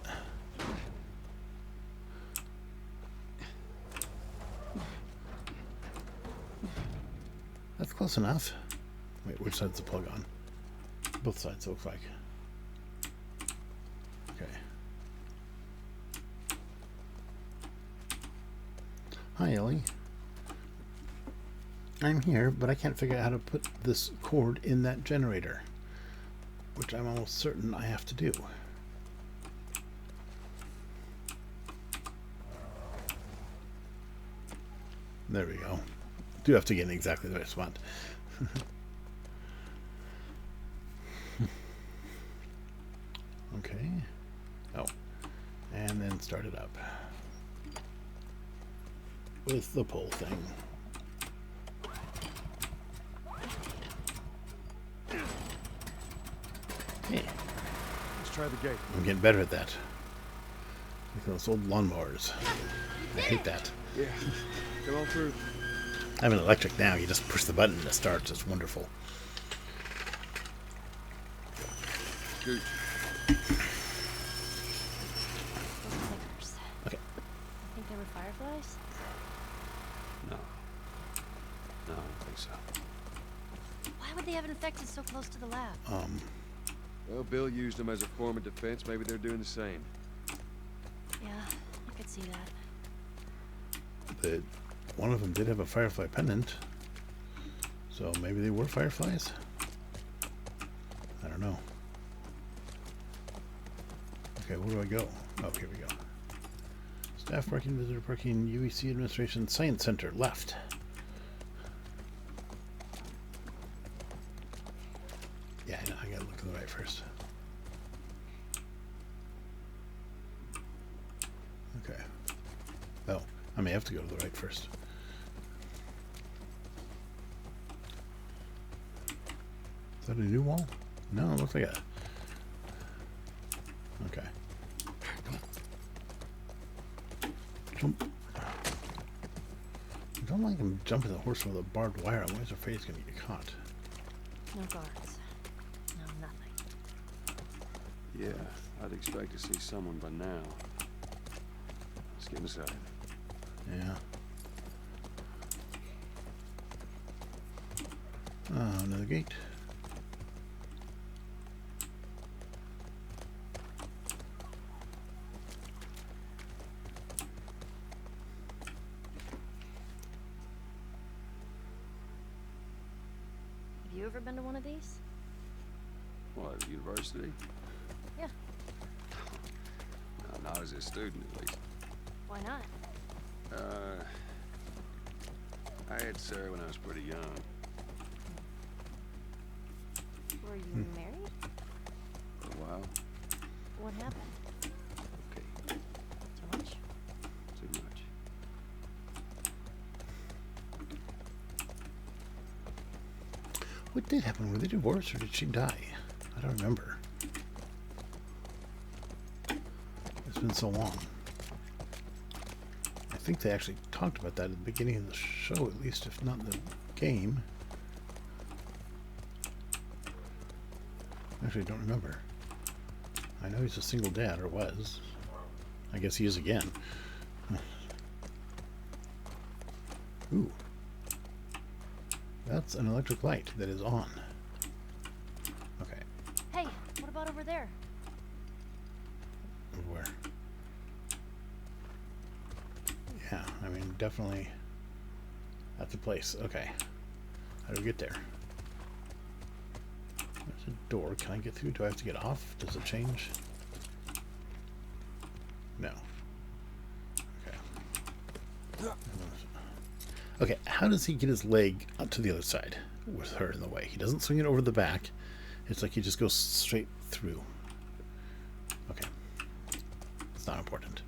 S1: That's close enough. Wait, which side's the plug on? Both sides, it looks like. Okay. Hi, Ellie. I'm here, but I can't figure out how to put this cord in that generator, which I'm almost certain I have to do. There we go. Do have to get in exactly the right spot. Okay. Oh. And then start it up. With the pull thing. Hey,
S2: Let's try the gate.
S1: I'm getting better at that. Like those old lawnmowers. I hate that.
S2: Yeah. Come on through.
S1: I have an electric now. You just push the button and it starts. It's wonderful.
S2: Scoot.
S3: Those clickers.
S1: Okay.
S3: I think they were fireflies.
S2: No. No, I don't think so.
S3: Why would they have infected so close to the lab?
S2: Well, Bill used them as a form of defense. Maybe they're doing the same.
S3: Yeah, I could see that.
S1: One of them did have a firefly pendant. So maybe they were fireflies? I don't know. Okay, where do I go? Oh, here we go. Staff parking, visitor parking, UEC Administration, Science Center, left. Yeah, I know, I gotta look to the right first. Okay. Oh, I may have to go to the right first. Is that a new wall? No, it looks like a... Okay. Jump. I don't like him jumping the horse with a barbed wire. I'm always afraid he's going to get caught.
S3: No guards. No nothing.
S2: Yeah, I'd expect to see someone by now. Let's get inside.
S1: Yeah. Oh, another gate.
S3: Have you ever been to one of these?
S2: What, university?
S3: Yeah.
S2: No, not as a student, at least.
S3: Why not?
S2: I had Sarah when I was pretty young.
S3: Were you married?
S2: For a while.
S3: What happened?
S2: Okay,
S3: Too much?
S2: too much.
S1: What did happen? Were they divorced or did she die? I don't remember. It's been so long. I think they actually talked about that at the beginning of the show, at least, if not the game. Actually, I don't remember. I know he's a single dad, or was. I guess he is again. Ooh. That's an electric light that is on. Okay.
S3: Hey, what about over there?
S1: Where? Yeah, I mean, definitely. That's a place. Okay. How do we get there? There's a door. Can I get through? Do I have to get off? Does it change? No. Okay. Okay, how does he get his leg up to the other side with her in the way? He doesn't swing it over the back. It's like he just goes straight through. Okay. It's not important.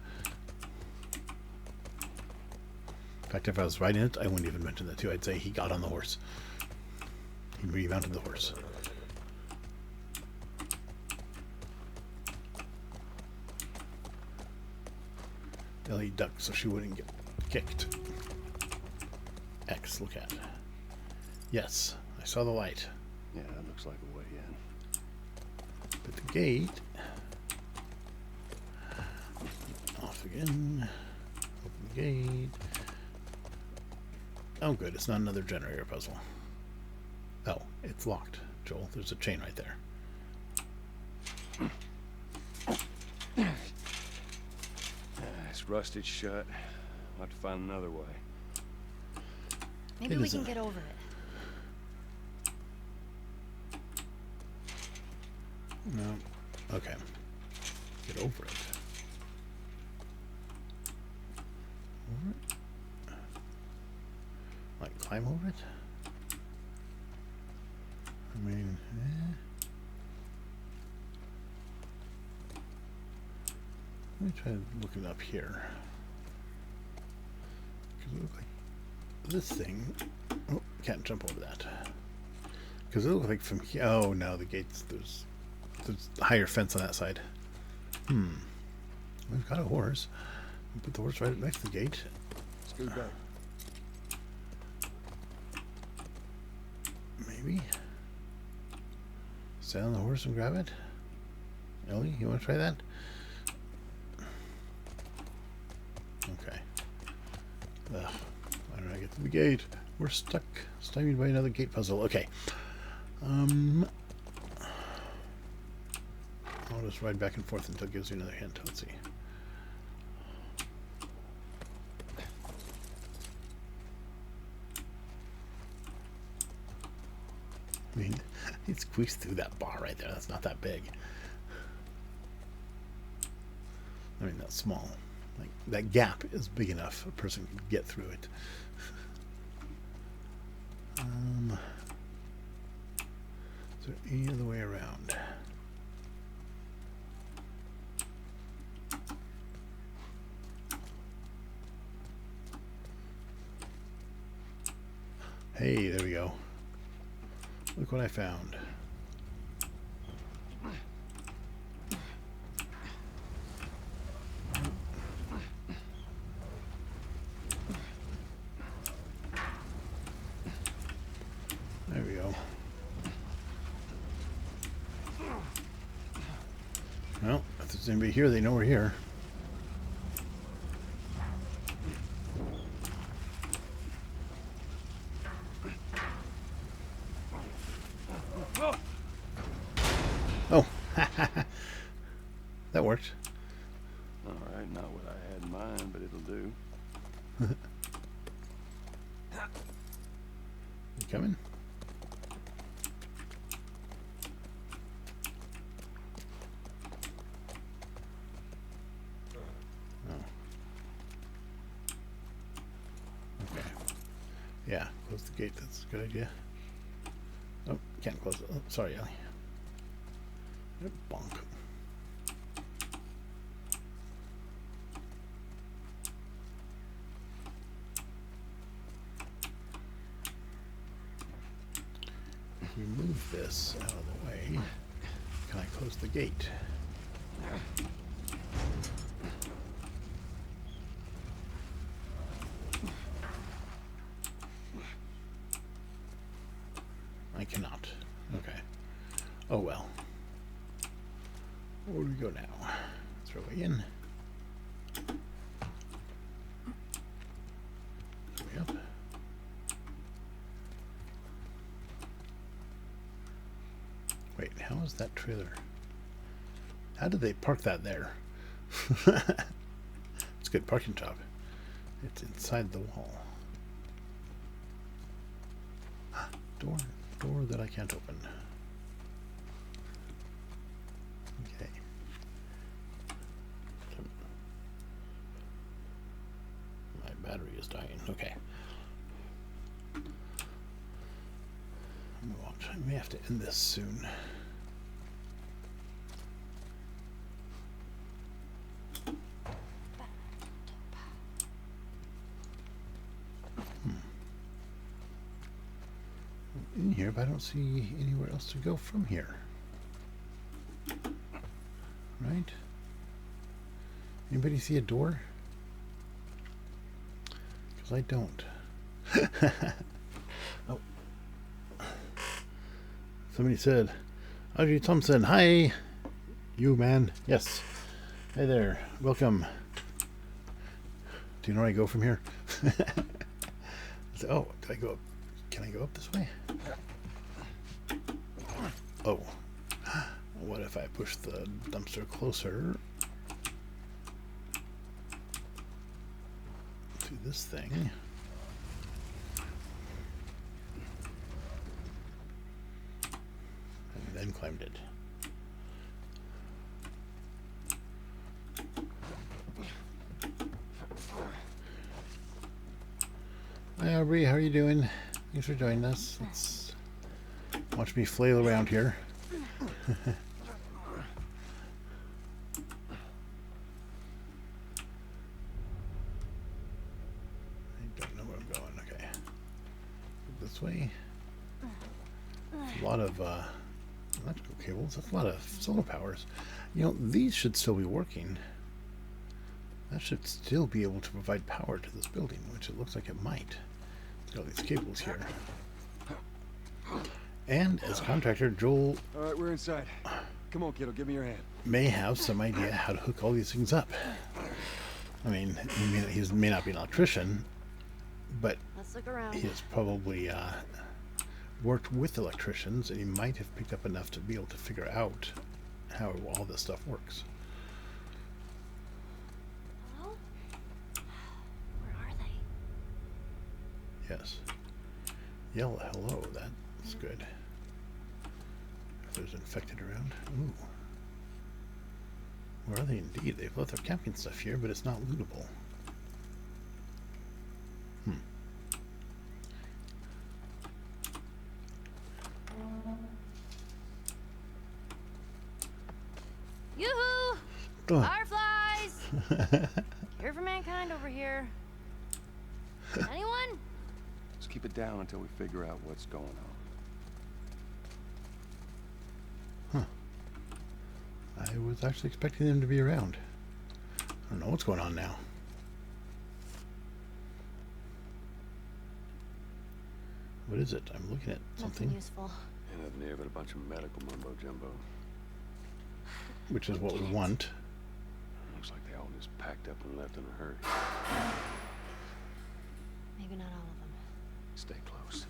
S1: In fact, if I was riding it, I wouldn't even mention that too. I'd say he got on the horse. He remounted the horse. Ellie ducked so she wouldn't get kicked. X, look at. Yes, I saw the light.
S2: Yeah, that looks like a way in.
S1: But the gate... Off again. Open the gate. Oh, good. It's not another generator puzzle. Oh, it's locked, Joel. There's a chain right there.
S2: It's rusted shut. I'll have to find another way.
S3: Maybe
S1: It
S3: we
S1: isn't.
S3: can get over it.
S1: No. Okay. Get over it. Over it? Like climb over it? I mean, Let me try looking up here. Because it looks like this thing. Oh, can't jump over that. Because it looks like from here. Oh no, the gates. There's a higher fence on that side. We've got a horse. We'll put the horse right next to the gate.
S2: Let's go back.
S1: Maybe. Stand on the horse and grab it. Ellie, you want to try that? Okay. Ugh. Why don't I get to the gate? We're stuck. Stymied by another gate puzzle. Okay. I'll just ride back and forth until it gives you another hint. Let's see. I mean, he squeezed through that bar right there. That's not that big. I mean, that's small. Like, that gap is big enough a person could get through it. Is there any other way around? Hey, there we go. Look what I found. There we go. Well, if there's anybody here, they know we're here. Oh, that worked.
S2: All right, not what I had in mind, but it'll do.
S1: You coming? Oh. Okay. Yeah, close the gate. That's a good idea. Oh, can't close it. Oh, sorry, Ellie. Bonk. If we move this out of the way, can I close the gate? I cannot. Okay. Oh well. Where do we go now? Throw it in. Way up. Wait, how is that trailer? How did they park that there? It's a good parking job. It's inside the wall. Door that I can't open. Okay. My battery is dying. Okay. I may have to end this soon. In here, but I don't see anywhere else to go from here. Right? Anybody see a door? Because I don't. Oh. Somebody said, Audrey Thompson, hi! You, man. Yes. Hey there. Welcome. Do you know where I go from here? Oh, do I go up? Can I go up this way? Oh. What if I push the dumpster closer to this thing? And then climbed it. Hi Aubrey, how are you doing? Thanks for joining us. Let's watch me flail around here. I don't know where I'm going. Okay. This way. A lot of electrical cables. That's a lot of solar powers. You know, these should still be working. That should still be able to provide power to this building, which it looks like it might. Got all these cables here. And as contractor, Joel...
S2: Alright, we're inside. Come on, kiddo, give me your hand.
S1: ...may have some idea how to hook all these things up. I mean, he may not be an electrician, but
S3: Let's look around.
S1: he has probably worked with electricians, and he might have picked up enough to be able to figure out how all this stuff works.
S3: Hello? Where are they?
S1: Yes. Yell hello, that's good. If there's infected around. Ooh. Where are they indeed? They've left their camping stuff here, but it's not lootable.
S3: Yoo-hoo!
S1: Oh.
S3: Fireflies! Cure for mankind over here. Anyone?
S2: Just keep it down until we figure out what's going on.
S1: I was actually expecting them to be around. I don't know what's going on now. What is it? I'm looking at something.
S3: Nothing useful.
S2: Ain't nothing here but a bunch of medical mumbo jumbo.
S1: Which is what we want.
S2: Looks like they all just packed up and left in a hurry.
S3: Maybe not all of them.
S2: Stay close.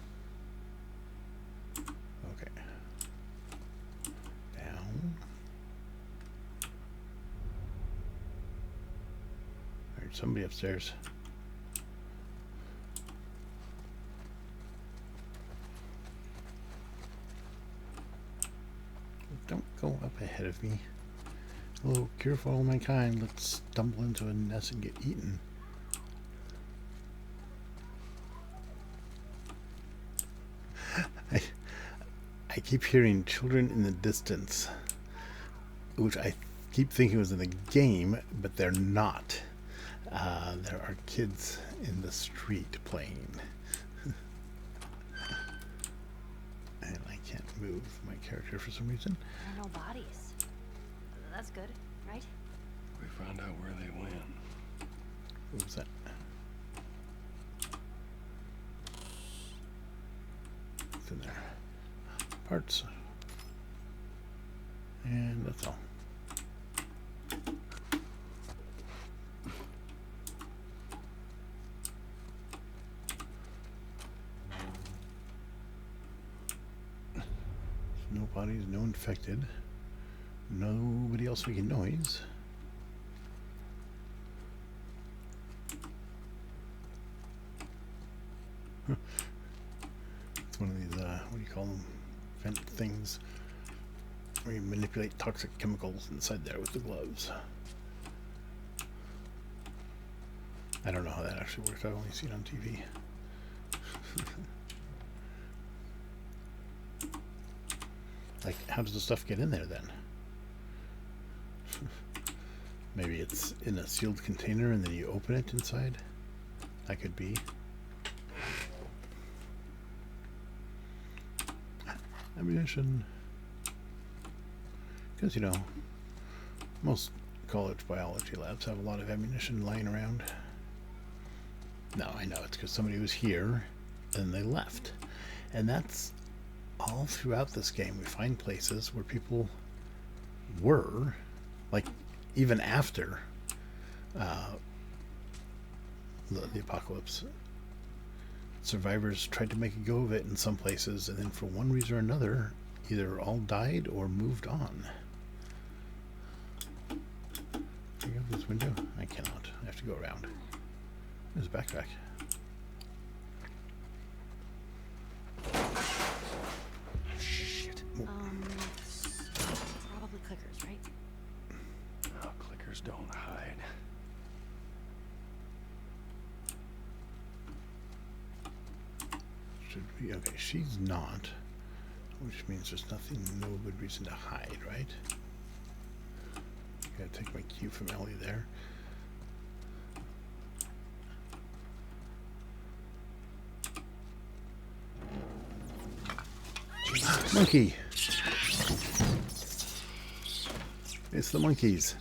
S1: Okay. Down. There's somebody upstairs. Don't go up ahead of me. Hello, cure for all mankind. Let's stumble into a nest and get eaten. I keep hearing children in the distance, which I keep thinking was in the game, but they're not. There are kids in the street playing. And I can't move my character for some reason.
S3: There are no bodies. That's good, right?
S2: We found out where they went.
S1: What was that? What's in there? Parts. And that's all. No bodies, no infected. Nobody else making noise. It's one of these, what do you call them? Vent things where you manipulate toxic chemicals inside there with the gloves. I don't know how that actually works. I've only seen it on TV. Like, how does the stuff get in there then? Maybe it's in a sealed container and then you open it inside? That could be. Ammunition. Because, you know, most college biology labs have a lot of ammunition lying around. No, I know, it's because somebody was here and they left. And that's all throughout this game. We find places where people were, like, even after the apocalypse. Survivors tried to make a go of it in some places, and then for one reason or another, either all died or moved on. Can I go through this window? I cannot. I have to go around. There's a backpack.
S2: Shit.
S3: Probably clickers, right?
S2: Oh, clickers don't hide.
S1: Should be okay. She's not, which means there's nothing, no good reason to hide, right? Gotta take my cue from Ellie there. Monkey! It's the monkeys.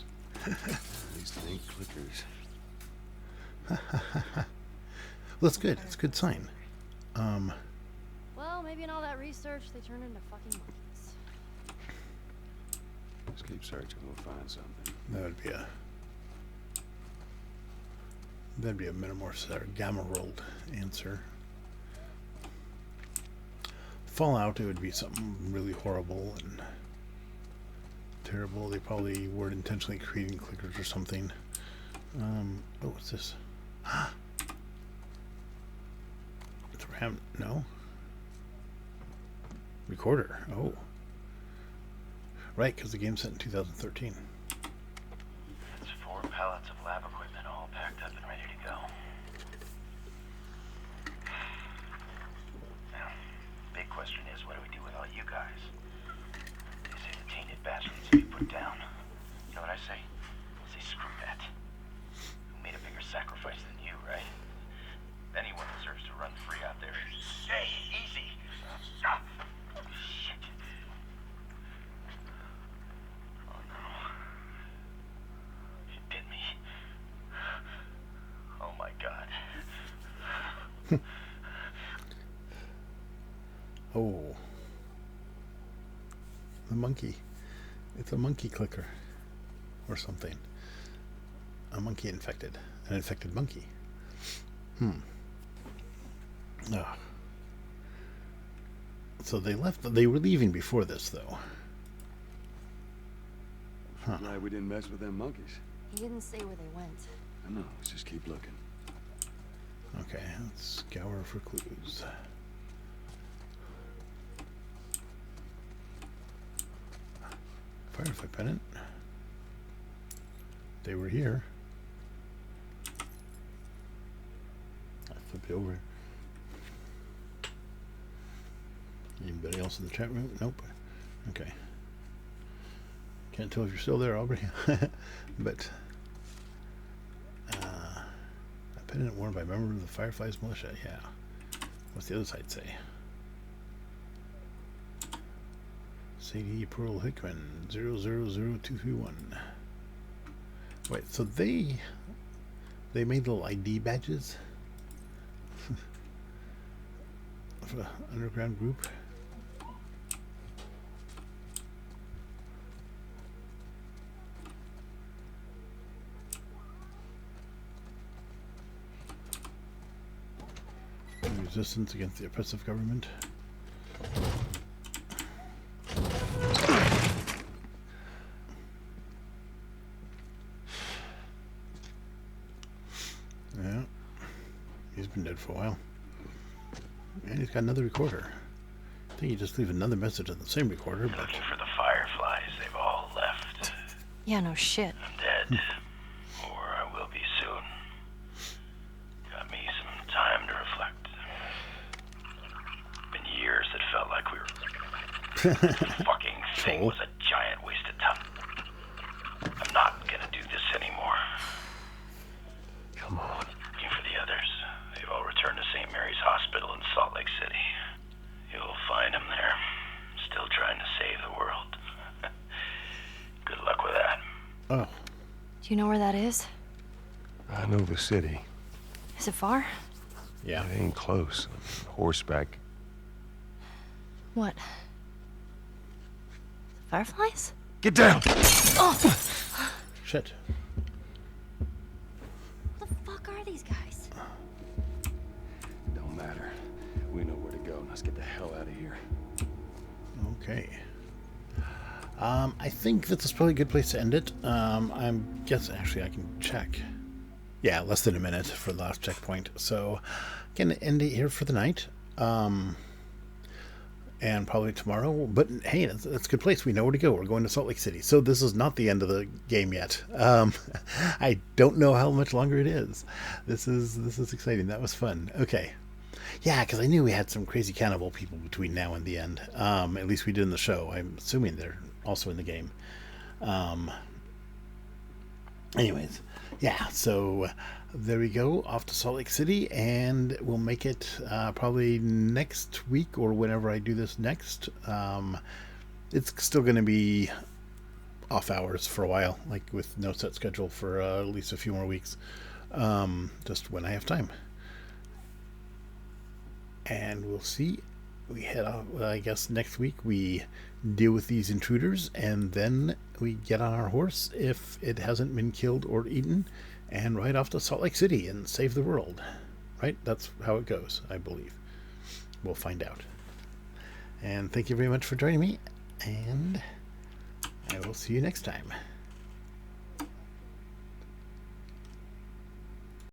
S2: At least it ain't clickers.
S1: Well, that's good. It's a good sign.
S3: Well, maybe in all that research, they turned into fucking monkeys.
S2: Just keep searching, we'll find something.
S1: That'd be a metamorphosis or gamma rolled answer. Fallout, it would be something really horrible and terrible. They probably weren't intentionally creating clickers or something. Oh, what's this? It's a RAM. No. Recorder. Oh. Right, because the game's set in 2013.
S4: It's 4 pallets of lab equipment all packed up and ready to go. Now, big question is, what do we do with all you guys? They say the tainted batch needs to be put down. You know what I say? I say screw that. Who made a bigger sacrifice than you, right? Anyone deserves to run free out there. Hey, easy! Stop! Shit. Oh no. It bit me. Oh my god.
S1: Oh. The monkey. It's a monkey clicker. Or something. A monkey infected. An infected monkey. Ah. So they left. They were leaving before this, though. Huh.
S2: Glad we didn't mess with them monkeys.
S3: He didn't say where they went.
S2: I know, let's just keep looking.
S1: Okay, let's scour for clues. Firefly pennant. They were here. I flip it over. Anybody else in the chat room? Nope. Okay. Can't tell if you're still there, Aubrey. But a pennant worn by a member of the Fireflies militia. Yeah. What's the other side say? Sadie Pearl Hickman 000231. Wait, so they made little ID badges for the underground group. resistance against the oppressive government. Yeah. He's been dead for a while. And he's got another recorder. I think you just leave another message on the same recorder, but...
S4: Looking for the fireflies. They've all left.
S3: Yeah, no shit.
S4: I'm dead. Or I will be soon. Got me some time to reflect. Been years that felt like we were... The fucking thing was a giant waste of time. I'm not gonna do this anymore.
S2: Come on.
S4: Looking for the others. They've all returned to St. Mary's Hospital in Salt Lake City. You'll find them there, still trying to save the world. Good luck with that.
S1: Oh.
S3: Do you know where that is?
S2: I know the city.
S3: Is it far?
S1: Yeah.
S2: It ain't close. Horseback.
S3: What? The fireflies?
S2: Get down!
S3: Oh!
S1: Shit.
S3: What the fuck are these guys?
S2: Don't matter. We know where to go. Let's get the hell out of here.
S1: Okay. I think this is probably a good place to end it. I'm guessing, actually, I can check. Yeah, less than a minute for the last checkpoint. So, gonna end it here for the night. And probably tomorrow. But hey, that's a good place. We know where to go. We're going to Salt Lake City. So this is not the end of the game yet. I don't know how much longer it is. This is exciting. That was fun. Okay. Yeah, because I knew we had some crazy cannibal people between now and the end. At least we did in the show. I'm assuming they're also in the game. Anyways, yeah, so there we go, off to Salt Lake City, and we'll make it probably next week or whenever I do this next. It's still going to be off hours for a while, like with no set schedule for at least a few more weeks, just when I have time. And we'll see. We head off, I guess next week we deal with these intruders, and then we get on our horse if it hasn't been killed or eaten, and ride off to Salt Lake City and save the world. Right? That's how it goes, I believe. We'll find out. And thank you very much for joining me, and I will see you next time.